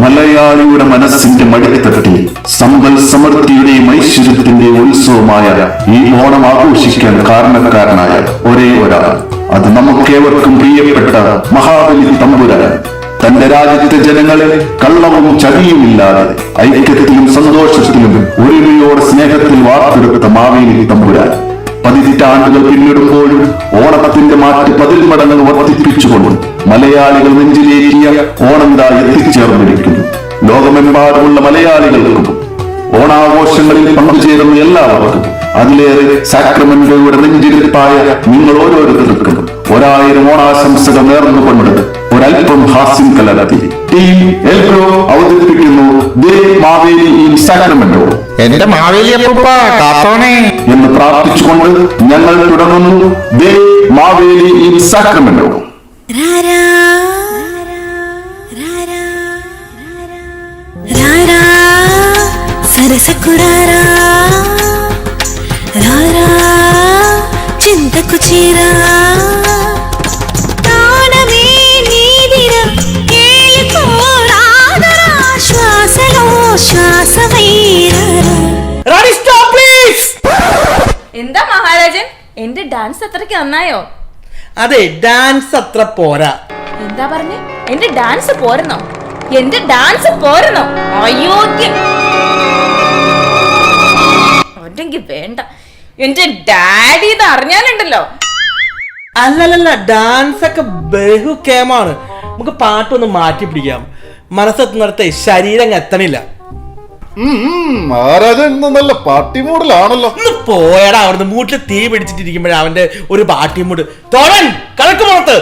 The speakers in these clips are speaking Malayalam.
മലയാളിയുടെ മനസ്സിന്റെ മടിത്തട്ടി സമ്പൽ സമൃദ്ധിയുടെയും ഐശ്വര്യത്തിന്റെയും ഉത്സവമായ ഈ ഓണം ആഘോഷിക്കാൻ കാരണക്കാരനായ ഒരേ ഒരാൾ, അത് നമുക്കേവർക്കും പ്രിയപ്പെട്ട മഹാബലി തമ്പുരാൻ. തന്റെ രാജ്യത്തെ ജനങ്ങളെ കള്ളവും ചതിയുമില്ലാതെ ഐക്യത്തിലും സന്തോഷത്തിലും ഒരുമയോടെ സ്നേഹത്തിൽ വാർത്തെടുത്ത മാവേലി തമ്പുരാൻ 10 ആണ്ടുകൾ പിന്നിടുമ്പോഴും ഓണത്തിന്റെ മാറ്റ് 10 മടങ്ങ് വർദ്ധിപ്പിച്ചുകൊണ്ട് മലയാളികൾ നെഞ്ചിലേറ്റിയ ഓണന്താ എത്തിച്ചേർന്നിരിക്കുന്നു. ലോകമെമ്പാടുമുള്ള മലയാളികൾക്കും ഓണാഘോഷങ്ങളിൽ പങ്കുചേരുന്ന എല്ലാവർക്കും, അതിലേറെ സാക്രമെന്റോയുടെ നെഞ്ചിരിപ്പായ നിങ്ങൾ ഓരോരുത്തർക്കും 1000 ഓണാശംസകൾ നേർന്നുകൊണ്ട് ഒരൽപ്പം ഹാസ്യം കലർത്തി ടീം എൽബ്രോ അവതരിപ്പിക്കുന്നു ദേ മാവേലി ഇൻ സാക്രമെന്റോ. എന്റെ മാവേലി എന്ന് പ്രാർത്ഥിച്ചുകൊണ്ട് ഞങ്ങൾ തുടങ്ങുന്നു ദേ മാവേലി ഇൻ സാക്രമെന്റോ. సరసకురారా రారా చింతకు చీరా తానమే నీదిరా కేలిపోరాదరా శ్వాసలో శ్వాసమైరారా. എന്താ മഹാരാജൻ, എന്റെ ഡാൻസ് അത്രയ്ക്ക് നന്നായോ? അതെ, ഡാൻസ് അത്ര പോരാ. എന്താ പറഞ്ഞേ? എന്റെ ഡാൻസ് പോരണോ? എന്റെ ഡാൻസ് പോരണോ? അയോഗ്യം. അല്ലെങ്കിൽ വേണ്ട, എന്റെ ഡാഡി ഇത് അറിഞ്ഞാലുണ്ടല്ലോ. അല്ലല്ല, ഡാൻസ് ഒക്കെ ബഹുക്കേമാണ്. നമുക്ക് പാട്ടൊന്ന് മാറ്റി പിടിക്കാം. മനസ്സെത്തുന്നിടത്തെ ശരീരം എത്തണില്ല. മഹാരാജൻ നല്ല പാർട്ടി മൂഡിലാണല്ലോ. ഒന്ന് പോയടാ അവിടുന്ന്. മൂട്ടിൽ തീ പിടിച്ചിട്ടിരിക്കുമ്പോഴാ അവന്റെ ഒരു പാർട്ടി മൂഡ്. തോഴൻ കണക്ക് പുറത്ത്.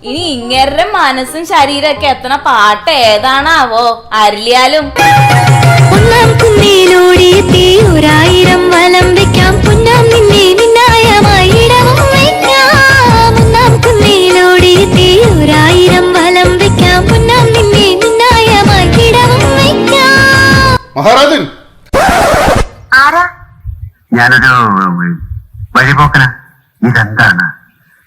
ഇനി ഇങ്ങരുടെ മനസ്സും ശരീരമൊക്കെ എത്തണ പാട്ട് ഏതാണാവോ? അരളിയാലും ഒന്നാം കുന്നിലൂടെ തീയൊരായിരം വലം വെക്കാം, പുന്നാം നിന്നെ നിന്നായമായി ഇടവും വെക്കാം. ഒന്നാം കുന്നിലൂടെ തീയൊരായിരം വലം വെക്കാം, പുന്നാം നിന്നെ നിന്നായമായി ഇടവും വെക്കാം. മഹാരാജൻ, ഞാനൊരു വഴിപോക്കന. ഇതെന്താണ്?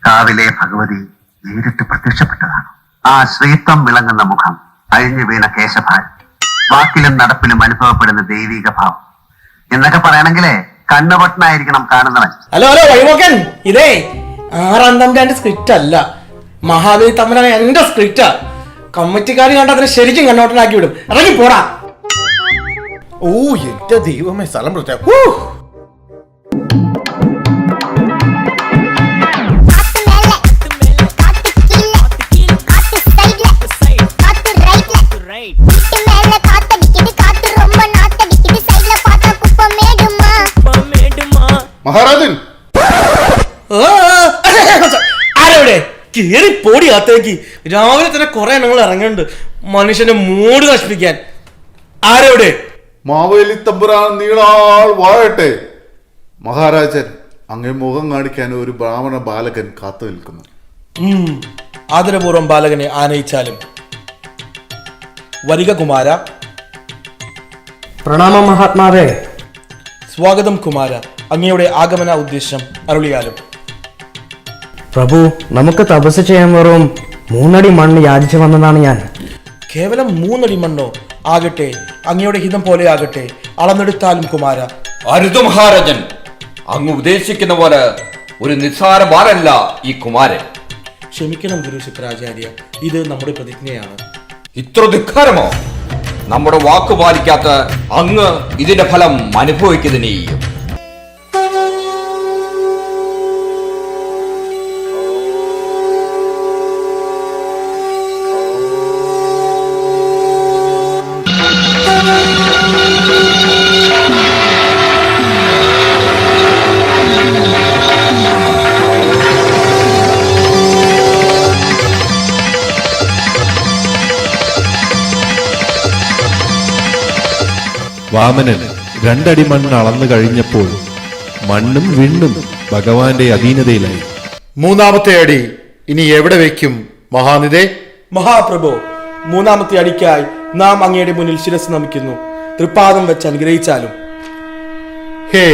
കാവിലെ ഭഗവതി നേരിട്ട് പ്രത്യക്ഷപ്പെട്ടതാണ്. ആ ശ്രീത്വം വിളങ്ങുന്ന മുഖം, അഴിഞ്ഞു വീണ കേശഭാരം, വാക്കിലും നടപ്പിലും അനുഭവപ്പെടുന്ന ദൈവിക ഭാവം എന്നൊക്കെ പറയണെങ്കിലേ കണ്ണുപൊട്ടനായിരിക്കണം കാണുന്നവൻ. ഹലോ വഴിപോക്കൻ, ഇതേ 6-ാം തമ്പുരാന്റെ സ്ക്രിപ്റ്റ് അല്ല, മഹാബലി തമ്പുരാൻ എന്റെ സ്ക്രിപ്റ്റാ. കമ്മിറ്റിക്കാർ കണ്ട അതിനെ ശരിക്കും കണ്ണോട്ടനാക്കി വിടും. ഇറങ്ങി പോടാ. ഓ എന്റെ ദൈവമേ, സ്ഥലം പ്രത്യേകം. മഹാരാജൻ ആരവിടെ? കേറി പോടി അകത്തേക്ക്. രാവിലെ തന്നെ കുറെ എണ്ണങ്ങൾ ഇറങ്ങുന്നുണ്ട് മനുഷ്യന്റെ മൂഡ് നശിപ്പിക്കാൻ. ആരവിടെ? മാവേലി തമ്പുരാൻ നീളാൾ വാഴട്ടെ. മഹാരാജൻ, അങ്ങേ മുഖം കാണിക്കാൻ ഒരു ബ്രാഹ്മണ ബാലകൻ കാത്തു നിൽക്കുന്നു. ആദരപൂർവ്വം ബാലകനെ ആനയിച്ചാലും. വരിക കുമാര. പ്രണാമം മഹാത്മാവേ. സ്വാഗതം കുമാര. അങ്ങയുടെ ആഗമന ഉദ്ദേശം അരുളിയാലും. പ്രഭു, നമുക്ക് തപസ് ചെയ്യാൻ വെറും 3 അടി മണ്ണ് യാചിച്ചു വന്നതാണ് ഞാൻ. കേവലം 3 അടി മണ്ണോ? ആകട്ടെ, അങ്ങയുടെ ഹിതം പോലെ ആകട്ടെ. അളന്നെടുത്താലും കുമാര. അരുത് മഹാരാജൻ, അങ്ങ് ഉദ്ദേശിക്കുന്ന പോലെ ഒരു നിസ്സാര ബാലല്ല ഈ കുമാരൻ. ക്ഷമിക്കണം ഗുരു ശുക്രാചാര്യ, ഇത് നമ്മുടെ പ്രതിജ്ഞയാണ്. ഇത്ര ധിക്കാരമോ? നമ്മുടെ വാക്ക് പാലിക്കാത്ത അങ്ങ് ഇതിന്റെ ഫലം അനുഭവിക്കുന്നതിനെ. വാമനൻ 2 അടി മണ്ണ് അളന്നു കഴിഞ്ഞപ്പോൾ മണ്ണും വിണ്ണും ഭഗവാന്റെ അധീനതയിലായി. 3-ാമത്തെ അടി ഇനി എവിടെ വെക്കും മഹാനിധേ? മഹാപ്രഭു, 3-ാമത്തെ അടിക്കായി നാം അങ്ങയുടെ മുന്നിൽ ശിരസ് നമിക്കുന്നു. തൃപ്പാദം വെച്ച് അനുഗ്രഹിച്ചാലും. ഹേ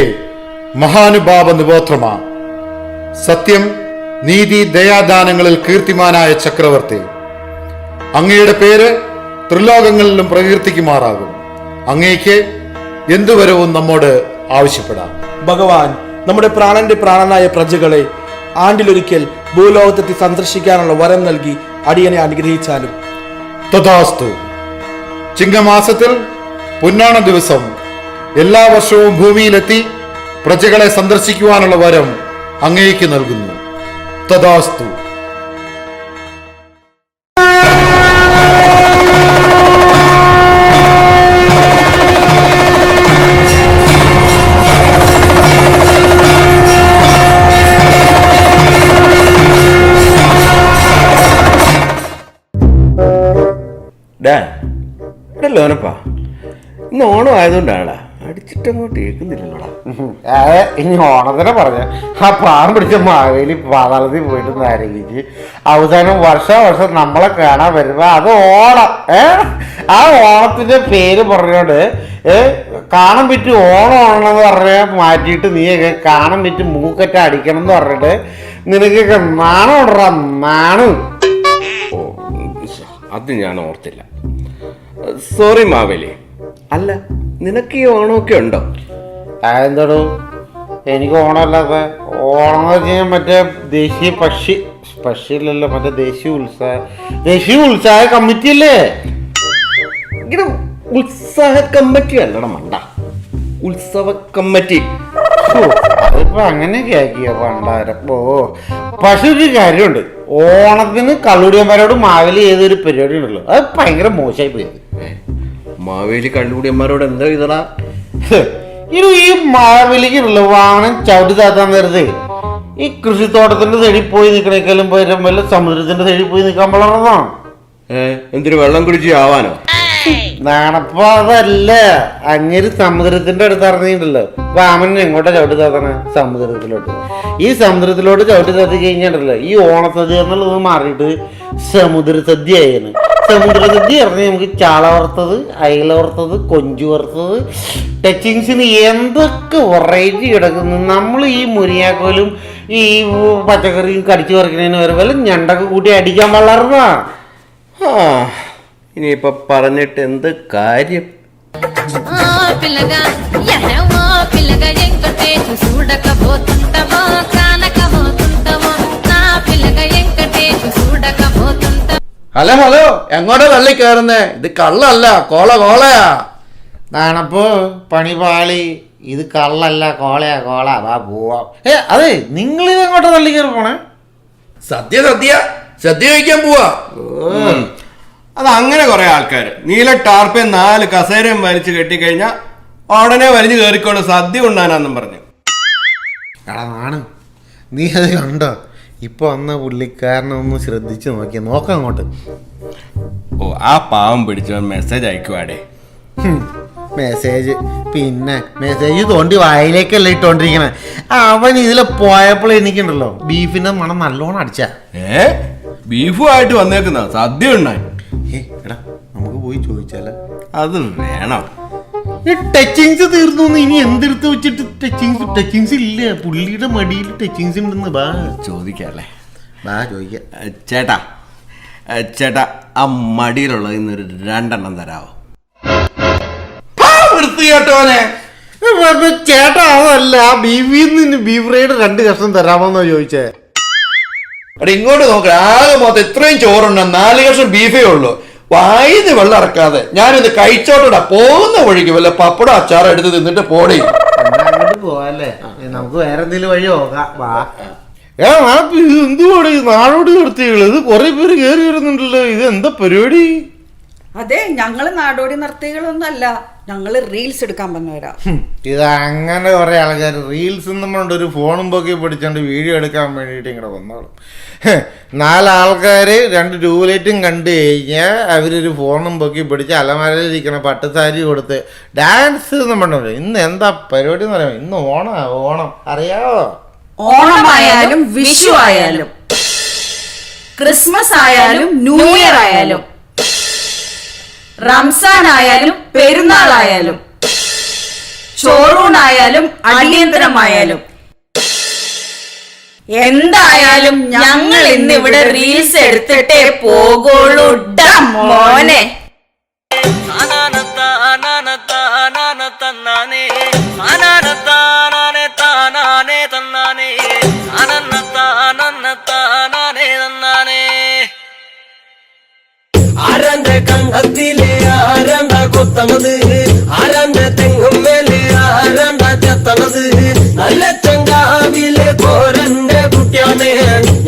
മഹാനുഭാവ നിബോധമ, സത്യം, നീതി, ദയാദാനങ്ങളിൽ കീർത്തിമാനായ ചക്രവർത്തി, അങ്ങയുടെ പേര് ത്രിലോകങ്ങളിലും പ്രകീർത്തിക്കുമാറാകും. അങ്ങേക്ക് എന്തുവരവും നമ്മോട് ആവശ്യപ്പെടാം. ഭഗവാൻ നമ്മുടെ പ്രാണന്റെ പ്രാണനായ പ്രജകളെ ആണ്ടിലൊരിക്കൽ ഭൂലോകത്തെത്തി സന്ദർശിക്കാനുള്ള വരം നൽകി അടിയനെ അനുഗ്രഹിച്ചാലും. തഥാസ്തു. ചിങ്ങമാസത്തിൽ പുന്നാണ ദിവസം എല്ലാ വർഷവും ഭൂമിയിലെത്തി പ്രജകളെ സന്ദർശിക്കുവാനുള്ള വരം അങ്ങേക്ക് നൽകുന്നു. തഥാസ്തു. ലോനപ്പാ, ഇന്ന് ഓണം ആയതുകൊണ്ടാണ് അടിച്ചിട്ടങ്ങോട്ട് കേൾക്കുന്നില്ലല്ലോടാ. ഇനി ഓണത്തിനെ പറഞ്ഞ ആ പാവം പിടിച്ച മാവേലി പാതാളത്തിൽ പോയിട്ട് ആരംഭിച്ച് അവസാനം വർഷം നമ്മളെ കാണാൻ വരുമ്പോ അത് ഓണം. ആ ഓണത്തിന്റെ പേര് പറഞ്ഞോണ്ട് കാണാൻ പറ്റി ഓണമെന്ന് പറഞ്ഞ മാറ്റിയിട്ട് നീയൊക്കെ കാണാൻ പറ്റി മൂക്കറ്റ അടിക്കണം എന്ന് പറഞ്ഞിട്ട് നിനക്കൊക്കെ നാണം ഉണ്ടറാ, നാണം. ഓ, അത് ഞാൻ ഓർത്തില്ല. സോറി മാവേലി. അല്ല, നിനക്ക് ഈ ഓണമൊക്കെ ഉണ്ടോ? അതെന്തോടു എനിക്ക് ഓണമല്ലാത്ത ഓണം എന്ന് വെച്ച് കഴിഞ്ഞാൽ മറ്റേ ദേശീയ പക്ഷിയില്ലല്ലോ, മറ്റേ ദേശീയ ഉത്സാഹ കമ്മിറ്റി അല്ലേ? ഇങ്ങനെ ഉത്സാഹ കമ്മിറ്റി അല്ലട മണ്ട, ഉത്സവ കമ്മിറ്റി. അതിപ്പോ അങ്ങനെയൊക്കെ ആക്കിയ പണ്ടാരം. പക്ഷെ ഒരു കാര്യമുണ്ട്, ഓണത്തിന് കള്ളുടിയന്മാരോട് മാവേലി ഏതൊരു പരിപാടി ഉണ്ടല്ലോ, അത് ഭയങ്കര മോശമായി പോയത്. മാവേലി കള്ളുകൂടിയന്മാരോട് എന്താ ഇതടാ? ഈ മാവേലിക്കുണ്ടല്ലോ വാണം ചവിട്ടി താത്താൻ നേരത്തെ ഈ കൃഷിത്തോട്ടത്തിന്റെ സൈഡിൽ പോയി നിൽക്കണേക്കാളും പകരം വല്ല സമുദ്രത്തിന്റെ സൈഡിൽ പോയി നിൽക്കാൻ വളർന്നതാണ്. എന്തൊരു വെള്ളം കുടിച്ച് ആവാനോ? നാണപ്പ അതല്ല, അങ്ങേര് സമുദ്രത്തിന്റെ അടുത്ത് ഇറങ്ങിയിട്ടുണ്ടല്ലോ, വാമൻ എങ്ങോട്ടാ ചവിട്ടി താത്തണ? സമുദ്രത്തിലോട്ട്. ഈ സമുദ്രത്തിലോട്ട് ചവിട്ടി താത്തി കഴിഞ്ഞിട്ടല്ലോ ഈ ഓണസദ്യ എന്നുള്ളത് മാറിയിട്ട് സമുദ്ര സദ്യ ആയിരുന്നു. സമുദ്ര സദ്യ പറഞ്ഞാൽ നമുക്ക് ചാള വറുത്തത്, അയല വറുത്തത്, കൊഞ്ചു വറുത്തത്, ടച്ചിങ്സിന് എന്തൊക്കെ വെറൈറ്റി കിടക്കുന്നു. നമ്മൾ ഈ മുരിങ്ങാക്കോലും ഈ പച്ചക്കറിയും കടിച്ചു പറിക്കുന്നതിന് വരെ വല്ല ഞണ്ടൊക്കെ കൂട്ടി അടിക്കാൻ വളർന്ന. ഇനിയിപ്പൊ പറഞ്ഞിട്ട് എന്ത് കാര്യം? ഹലോ, എങ്ങോട്ടാ തള്ളി കയറുന്നേ? ഇത് കള്ളല്ല, കോളയാ. നാണപ്പോ പണി പാളി, ഇത് കള്ളല്ല, കോള വാ പോവാം. അതെ, നിങ്ങൾ ഇത് എങ്ങോട്ടാ തള്ളി കയറി പോണേ? സദ്യ കഴിക്കാൻ പോവാ. അത് അങ്ങനെ കുറെ ആൾക്കാര് നീല ടാർപ്പയും 4 കസേരയും വലിച്ചു കെട്ടിക്കഴിഞ്ഞാ ഉടനെ വലിഞ്ഞു കയറിക്കോളൂ സദ്യ ഉണ്ടാനാന്നും പറഞ്ഞു. എടാ നാണ്, നീ അത് കണ്ടോ? ഇപ്പൊ വന്ന പുള്ളിക്കാരനൊന്ന് ശ്രദ്ധിച്ചു നോക്കാം അങ്ങോട്ട്. ഓ, ആ പാവം പിടിച്ചവൻ മെസ്സേജ് അയക്കുവാടേ. മെസ്സേജ് മെസ്സേജ് തോണ്ടി വായിലേക്കല്ല ഇട്ടോണ്ടിരിക്കണേ. അവൻ ഇതിലെ പോയപ്പോൾ എനിക്കുണ്ടല്ലോ ബീഫിന്റെ മണം നല്ലോണം അടിച്ച. ബീഫുമായിട്ട് വന്നേക്കുന്ന സദ്യ ഉണ്ടായി. എടാ, നമുക്ക് പോയി ചോദിച്ചാലോ? അത് വേണം. ടച്ചിങ്സ് തീർന്നു, ഇനി എന്തെടുത്ത് വെച്ചിട്ട് ടച്ചിങ്സ് ഇല്ല. പുള്ളിയുടെ മടിയിൽ ടച്ചിങ്സ് ഉണ്ടെന്ന്. ബാ ചോദിക്കല്ലേ? ബാ ചോദിക്കാം. ചേട്ടാ ആ മടിയിലുള്ളത് ഇന്നൊരു 2 എണ്ണം തരാവോ? വൃത്തികേട്ടവനെ. ചേട്ടാ അതല്ല, ബീഫ് റൈഡ് 2 കഷ്ണം തരാമെന്നോ ചോദിച്ചേ? അവിടെ ഇങ്ങോട്ട് നോക്ക, ആകെ മൊത്തം ഇത്രയും ചോറുണ്ട്, 4 കഷ്ണം ബീഫേ ഉള്ളൂ. വായിന്ന് വെള്ളം ഇറക്കാതെ ഞാനിത് കഴിച്ചോട്ടാ. പോകുന്ന വഴിക്ക് വല്ല പപ്പടം അച്ചാറ് എടുത്ത് തിന്നിട്ട് പോടേ. അങ്ങോട്ട് പോവാല്ലേ? നമുക്ക് വേറെ എന്തെങ്കിലും വഴി നോക്കാം. എന്തുപാട് നാടോടി നിർത്തികള്? ഇത് കുറെ പേര് കയറി വരുന്നുണ്ടല്ലോ, ഇത് എന്താ പരിപാടി? അതെ, ഞങ്ങള് നാടോടി നർത്തകികളൊന്നും അല്ല, ഞങ്ങള് റീൽസ് എടുക്കാൻ വന്നവരാ. ഇത് അങ്ങനെ കുറെ ആൾക്കാർ റീൽസ് നമ്മളുണ്ട് ഒരു ഫോണും പൊക്കി പിടിച്ചോണ്ട് വീഡിയോ എടുക്കാൻ വേണ്ടിയിട്ട് ഇങ്ങനെ വന്നോളും. 4 ആൾക്കാര് 2 ട്യൂബ്ലൈറ്റും കണ്ടു കഴിഞ്ഞാൽ അവരൊരു ഫോണും പൊക്കി പിടിച്ച് അലമാരയിലിരിക്കണം, പട്ടുസാരി കൊടുത്ത് ഡാൻസ് നമ്മളുണ്ട്. ഇന്ന് എന്താ പരിപാടി എന്ന് പറയാം? ഇന്ന് ഓണം അറിയാവോ? ഓണമായാലും വിഷു ആയാലും ക്രിസ്മസ് ആയാലും ന്യൂ ഇയർ ആയാലും റംസാൻ ആയാലും പെരുന്നാളായാലും ചോറൂണായാലും അടിയന്തരമായാലും എന്തായാലും ഞങ്ങൾ ഇന്ന് ഇവിടെ റീൽസ് എടുത്തിട്ടേ പോകുള്ളൂ മോനെ. ആരാന്റെ കണ്ടത്തിലെ ആരാണ്ട കൊത്തണത് ആരാന്റെ തെങ്ങും മേലെ ആരാണ്ട ചെത്തണത് നല്ല ചങ്കാവിലെ പോരന്റെ കുട്ടിയാണ്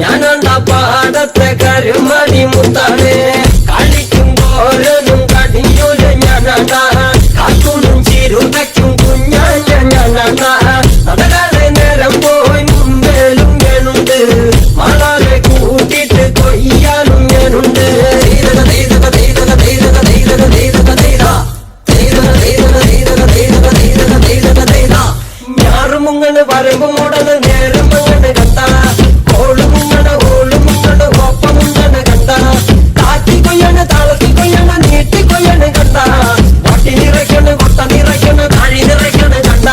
ഞാനാണ്ട പാടത്തെ കരുമണി മുത്താണ് കളിക്കും പോരനും കടിയൂല ഞാനാണ്ട കാക്കൂടും ചിരുതയ്ക്കും കുഞ്ഞാഞ്ഞ ഞാനാണ്ട നടകാതെ നേരം പോയി മുമ്പേലും ഞാനുണ്ട് മാളാരെ കൂട്ടിട്ട് കൊയ്യാനും ഞാനുണ്ട് ഞാറുമുങ്ങനെ വരമ്പ് മുടന്ന് നേരം അങ്ങനെ കണ്ട ഓളുമുങ്ങനെ ഓളുമുങ്ങനെ ഒപ്പമുങ്ങനെ കണ്ട കാറ്റി കൊയ്യണ് താളത്തി കൊയ്യണ് നീട്ടി കൊയ്യണ് കണ്ട വട്ടി നിറയ്ക്കണ് കൊട്ട നിറയ്ക്കണ് താഴി നിറയ്ക്കണ് കണ്ട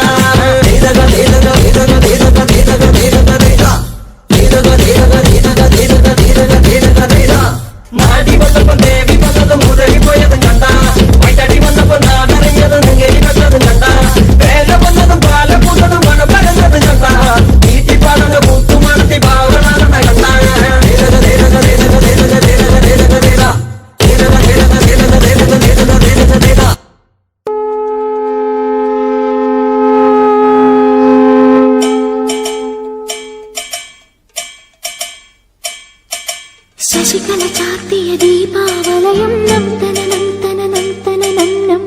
നാടി വന്നപ്പോ ദേവി വന്നത് മുരളി പോയതും കണ്ട വൈറ്റടി വന്നപ്പോ നാടറിഞ്ഞതും നെങ്ങേരി വെച്ചതും കണ്ട വേല വന്നതും പാല പൂത്തതും മഴ പരന്നതും കണ്ട വീട്ടി പാടണ കൂത്തുമാണത്തി ഭാവനാണ കണ്ട ശശികല ചാർത്തിയ ദീപാവലയം നം തനനം തനനം തനനം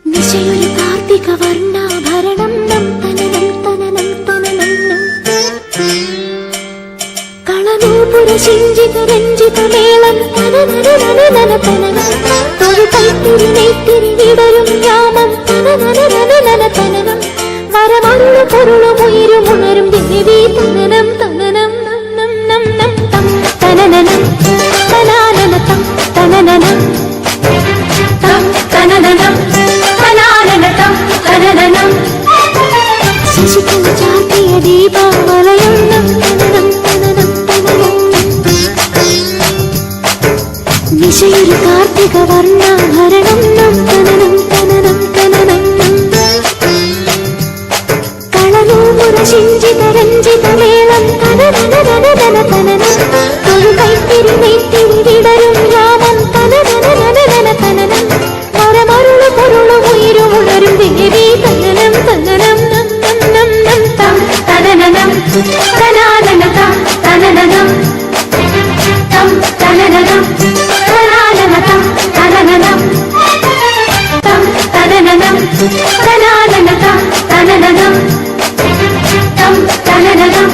നിശയൊരു കാർത്തിക വർണ്ണാഭരണം നം തനനം തനനം തനനം കളനൂപുര ശിഞ്ചിത രഞ്ജിത മേളം തനനനനനന തനനം തൊഴു കൈത്തിരി നെയ്ത്തിരി വിടരും യാമം തനനനനനന തനനം വരമരുളു പൊരുളും ഉയരും ഉണരും ദേവി തനനം തനനം തനനനം തനാനനതം തനനനം തം തനനനം തനാനനതം തനനനം ശശികല ചാർത്തിയ ദീപാവലയം നം തനനം തനനം തനനം നിശയൊരു കാർത്തിക വർണ്ണാഭരണം നം തനനം തനനം തനനം കളനൂപുര ശിഞ്ചിത രഞ്ജിത മേളം തനനനനനന തനനം തൊഴു കൈത്തിരി നെയ്ത്തിരി വിടരും യാമം തനനനനനന തനനം വരമരുളു പൊരുളു ഉയരും ഉണരും ദേവി തനനം തനനം തം തനനനം തനാനനതം തനനനം തം തനനനം തനാനനതം തനനനം തം തനനനം തനാനനതം തനനനം തം തനനനം